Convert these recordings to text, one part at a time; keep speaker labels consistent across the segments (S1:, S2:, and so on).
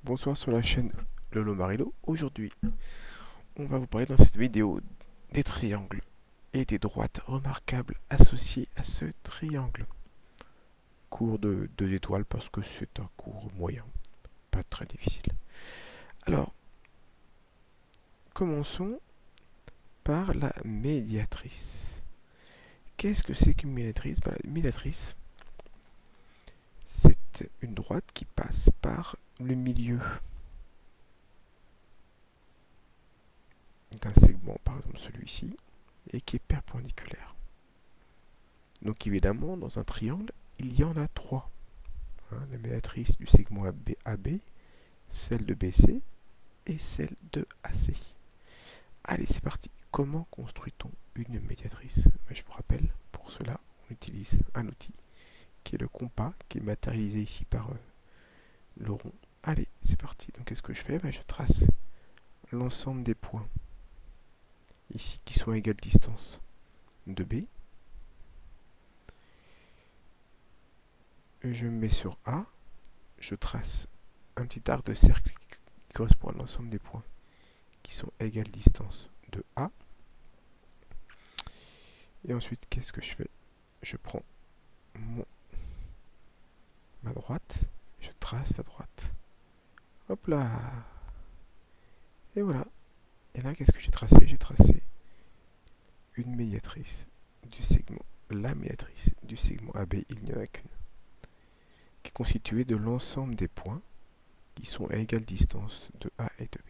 S1: Bonsoir sur la chaîne Lolo Marilo. Aujourd'hui, on va vous parler dans cette vidéo des triangles et des droites remarquables associées à ce triangle. Cours de 2 étoiles parce que c'est un cours moyen, pas très difficile. Alors, commençons par la médiatrice. Qu'est-ce que c'est qu'une médiatrice? La médiatrice, c'est une droite qui passe par le milieu d'un segment, par exemple celui-ci, et qui est perpendiculaire. Donc évidemment, dans un triangle, il y en a trois. La médiatrice du segment AB, celle de BC et celle de AC. Allez, c'est parti. Comment construit-on une médiatrice? Je vous rappelle, pour cela, on utilise un outil qui est le compas, qui est matérialisé ici par le rond. Allez, c'est parti. Donc qu'est-ce que je fais? Je trace l'ensemble des points ici qui sont à égale distance de B. Je me mets sur A. Je trace un petit arc de cercle qui correspond à l'ensemble des points qui sont à égale distance de A. Et ensuite, qu'est-ce que je fais? Je prends ma droite, je trace la droite. Hop là! Et voilà. Et là, qu'est-ce que j'ai tracé? J'ai tracé une médiatrice du segment, la médiatrice du segment AB, il n'y en a qu'une, qui est constituée de l'ensemble des points qui sont à égale distance de A et de B.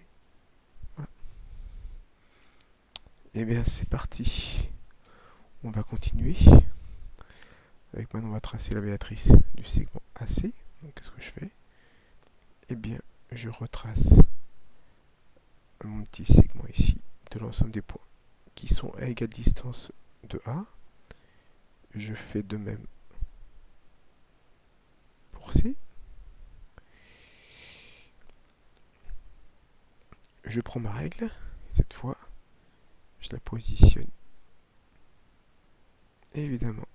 S1: Voilà. Et bien, c'est parti. On va continuer. Maintenant, on va tracer la médiatrice du segment AC. Donc, qu'est-ce que je fais? Eh bien, je retrace mon petit segment ici de l'ensemble des points qui sont à égale distance de A. Je fais de même pour C. Je prends ma règle. Cette fois, je la positionne évidemment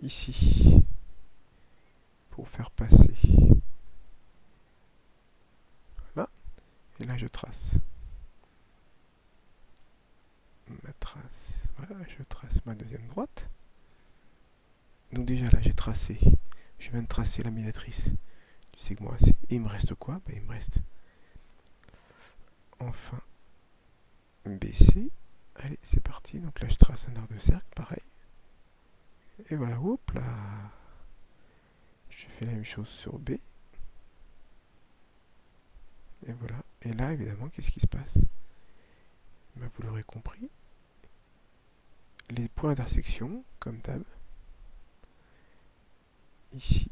S1: ici pour faire passer. Voilà. Et là, je trace ma trace. Voilà, je trace ma deuxième droite. Donc déjà là, j'ai tracé. Je viens de tracer la médiatrice du segment AC. Et il me reste quoi? Il me reste enfin BC. Allez, c'est parti. Donc là, je trace un arc de cercle, pareil. Et voilà, hop là. Je fais la même chose sur B. Et voilà. Et là, évidemment, qu'est-ce qui se passe? Vous l'aurez compris. Les points d'intersection, comme d'hab, ici,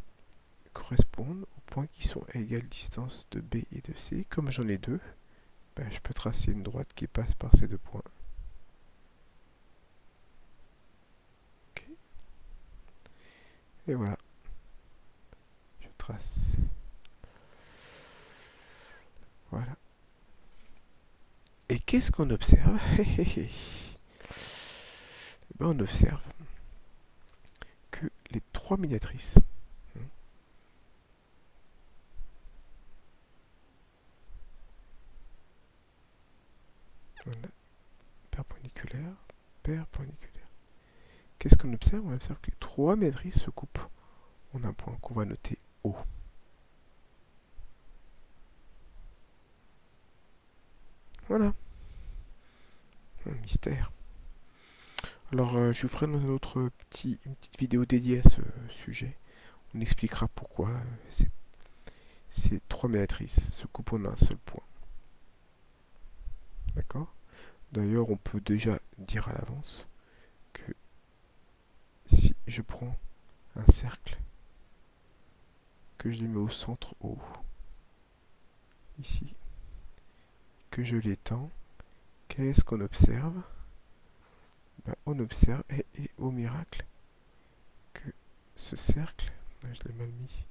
S1: correspondent aux points qui sont à égale distance de B et de C. Comme j'en ai deux, je peux tracer une droite qui passe par ces deux points. Okay. Et voilà. Je trace. Voilà. Et qu'est-ce qu'on observe? On observe que les trois médiatrices voilà, perpendiculaire, perpendiculaire. Qu'est-ce qu'on observe? On observe que les trois médiatrices se coupent en un point qu'on va noter O. Voilà. Un mystère. Alors, je vous ferai dans une petite vidéo dédiée à ce sujet. On expliquera pourquoi ces trois médiatrices se coupent en un seul point. D'accord? D'ailleurs, on peut déjà dire à l'avance que si je prends un cercle, que je le mets au centre O, ici, que je l'étends, qu'est-ce qu'on observe? On observe, et au miracle, que ce cercle, là je l'ai mal mis,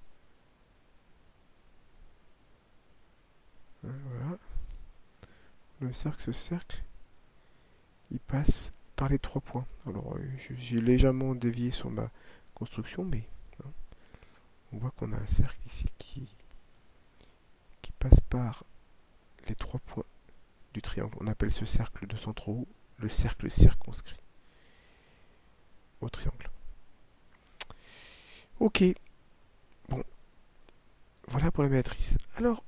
S1: voilà, on observe que ce cercle, il passe par les trois points. Alors j'ai légèrement dévié sur ma construction, mais on voit qu'on a un cercle ici qui passe par les 3 points du triangle. On appelle ce cercle de centre haut le cercle circonscrit au triangle. Ok, bon, voilà pour la matrice. Alors,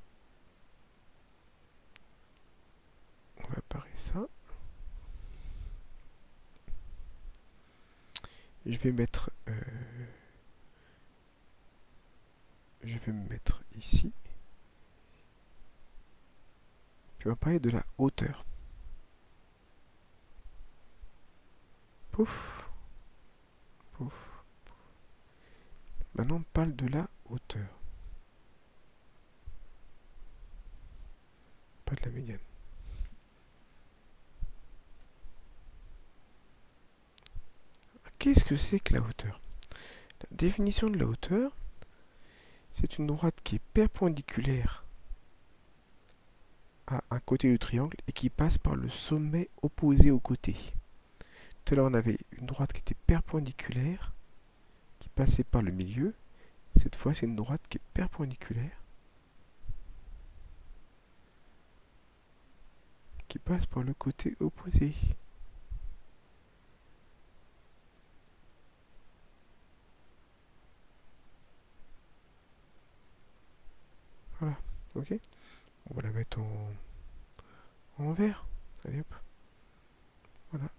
S1: on va parer ça. Je vais mettre, je vais me mettre ici. Puis on va parler de la hauteur. Pouf, pouf. Maintenant, on parle de la hauteur, pas de la médiane. Qu'est-ce que c'est que la hauteur? La définition de la hauteur, c'est une droite qui est perpendiculaire à un côté du triangle et qui passe par le sommet opposé au côté. Tout à l'heure, on avait une droite qui était perpendiculaire, qui passait par le milieu. Cette fois, c'est une droite qui est perpendiculaire, qui passe par le côté opposé. Voilà, ok. On va la mettre en vert. Allez hop. Voilà,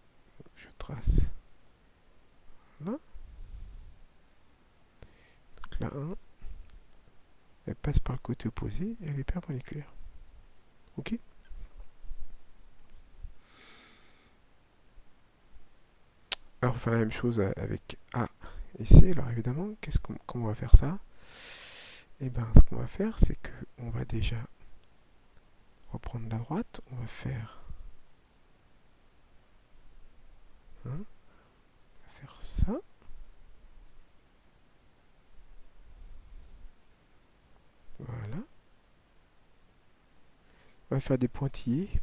S1: je trace. Là. Donc la 1, elle passe par le côté opposé et elle est perpendiculaire. Ok. Alors, on va faire la même chose avec A et C. Alors, évidemment, comment on va faire ça? Et bien, ce qu'on va faire, c'est qu'on va déjà reprendre la droite. On va faire, hein, on va faire ça. Voilà. On va faire des pointillés.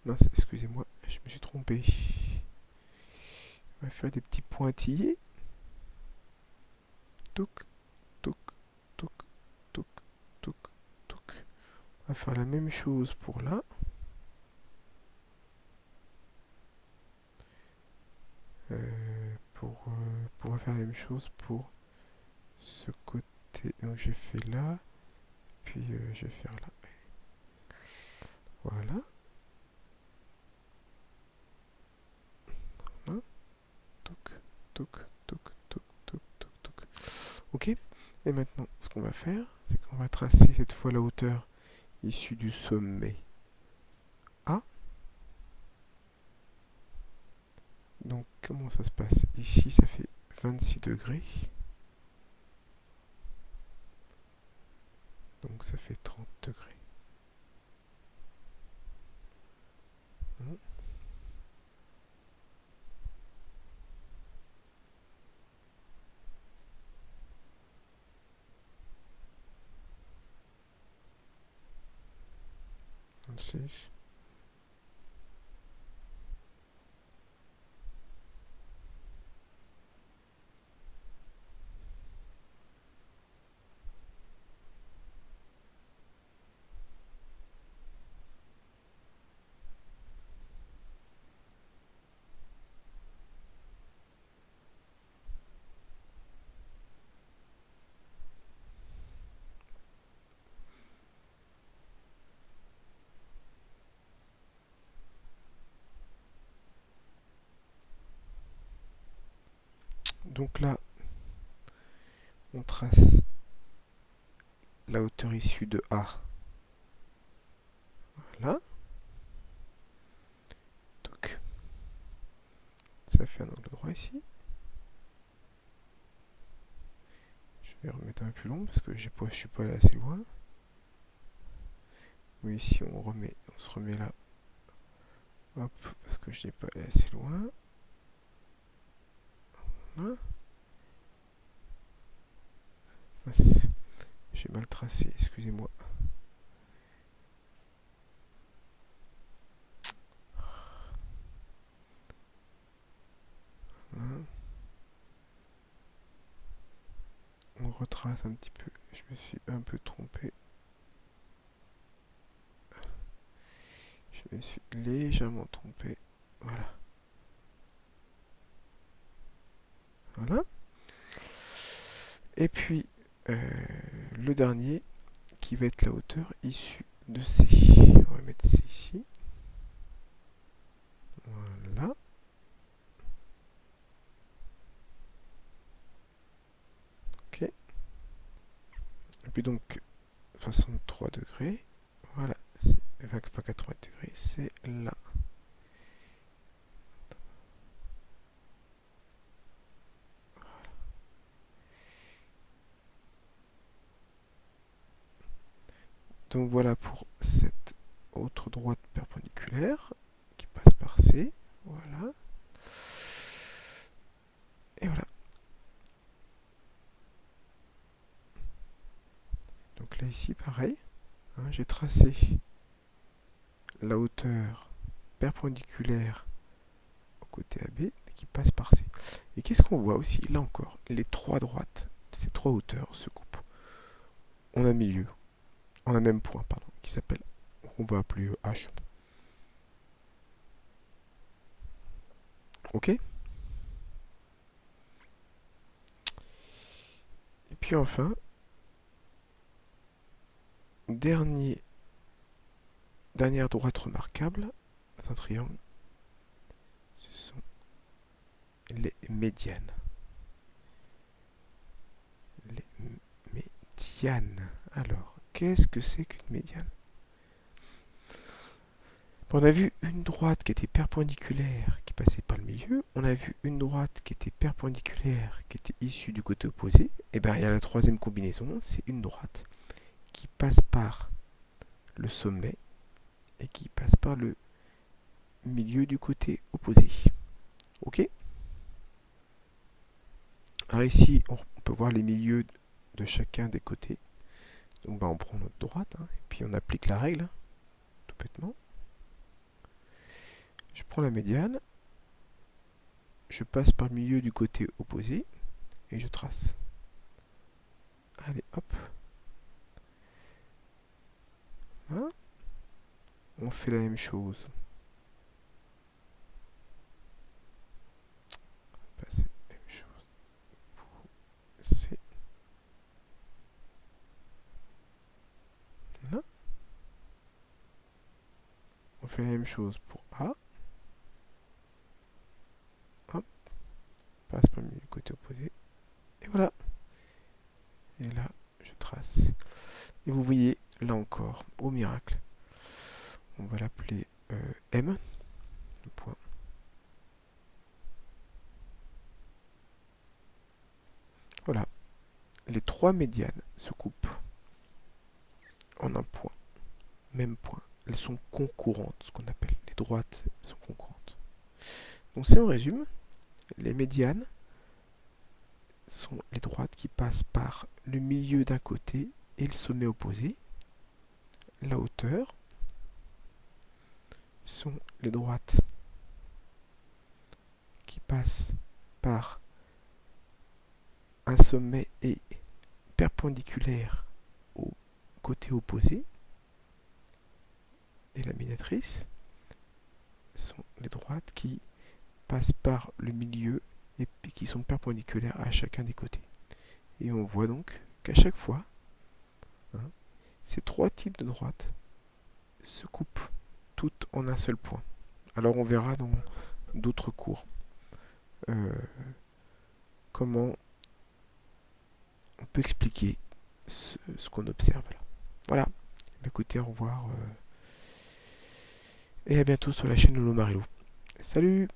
S1: Mince, excusez-moi, je me suis trompé. On va faire des petits pointillés. Touc, touc, touc, touc, touc, touc. On va faire la même chose pour là. On va faire la même chose pour ce côté. Donc j'ai fait là, puis je vais faire là. Voilà. Là. Touc, touc, touc, touc, touc, touc, touc. Ok. Et maintenant, ce qu'on va faire, c'est qu'on va tracer cette fois la hauteur issue du sommet A. Donc, comment ça se passe? Ici, ça fait 26 degrés. Donc, ça fait 30 degrés. Hum. Donc là, on trace la hauteur issue de A. Voilà. Donc, ça fait un angle droit ici. Je vais remettre un peu plus long parce que je suis pas allé assez loin. Oui, ici on se remet là. Hop, parce que je n'ai pas allé assez loin. Voilà. J'ai mal tracé, excusez-moi. Voilà. retrace un petit peu. Je me suis un peu trompé. Je me suis légèrement trompé. Voilà. Voilà. Et puis, le dernier, qui va être la hauteur issue de C. On va mettre C ici. Voilà. Ok. Et puis donc, 63 degrés. Voilà. 80 degrés, c'est là. Donc voilà pour cette autre droite perpendiculaire qui passe par C. Voilà. Et voilà. Donc là ici pareil. Hein, j'ai tracé la hauteur perpendiculaire au côté AB qui passe par C. Et qu'est-ce qu'on voit aussi? Là encore, les trois droites, ces trois hauteurs se coupent. On a milieu, on a même point, pardon, qui s'appelle, on va appeler H. Ok. Et puis enfin, dernière droite remarquable dans un triangle, ce sont les médianes. Les médianes. Alors, qu'est-ce que c'est qu'une médiane? On a vu une droite qui était perpendiculaire, qui passait par le milieu. On a vu une droite qui était perpendiculaire, qui était issue du côté opposé. Et bien, il y a la troisième combinaison, c'est une droite qui passe par le sommet et qui passe par le milieu du côté opposé. Ok? Alors ici, on peut voir les milieux de chacun des côtés. Donc on prend notre droite, et puis on applique la règle, tout bêtement. Je prends la médiane, je passe par le milieu du côté opposé, et je trace. Allez, hop. Voilà. On fait la même chose. Passer la même chose pour C. Là. On fait la même chose pour A. Hop. Passe par le milieu du côté opposé. Et voilà. Et là, je trace. Et vous voyez, là encore, au miracle, on va l'appeler M. Le point. Voilà. Les trois médianes se coupent en un point. Même point. Elles sont concurrentes, ce qu'on appelle. Les droites sont concurrentes. Donc si on résume, les médianes sont les droites qui passent par le milieu d'un côté et le sommet opposé. La hauteur sont les droites qui passent par un sommet et perpendiculaire au côté opposé. Et la minatrice sont les droites qui passent par le milieu et qui sont perpendiculaires à chacun des côtés. Et on voit donc qu'à chaque fois, ces trois types de droites se coupent toutes en un seul point. Alors on verra dans d'autres cours comment on peut expliquer ce qu'on observe là. Voilà. Écoutez, au revoir et à bientôt sur la chaîne Lolo Marilou. Salut!